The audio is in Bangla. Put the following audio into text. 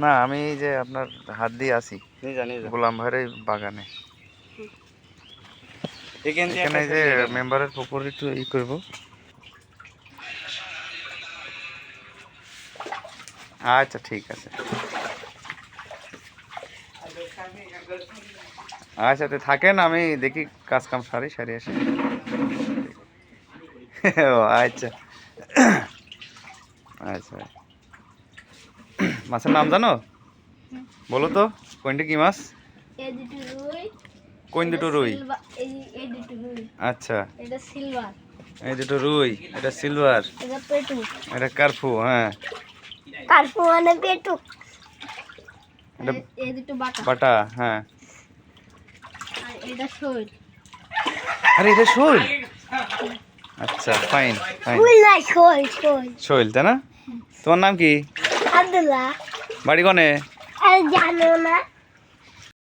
না আমি এই যে আপনার হাত দিয়ে আসি গোলাম ভাইয়ের এই বাগানে এখানে যে মেম্বারের পুকুর একটু ই করব। আচ্ছা ঠিক আছে, আচ্ছা তো থাকেন, আমি দেখি কাজ কাম সারি আসি। ও আচ্ছা আচ্ছা, মাছের নাম জানো? বলো তো কোনটা কি মাছ? কোন দুটো রুই? আচ্ছা এই দুটো রুই, এটা সিলভার, এটা কার্পু। হ্যাঁ কার্পু মানে পেটুক, এটা বাটা। হ্যাঁ আরে এটা শোল। আচ্ছা ফাইন ফাইন, শোল তাই না? তোমার নাম কি? আব্দুল্লাহ। বাড়ি কোনে? জানো না?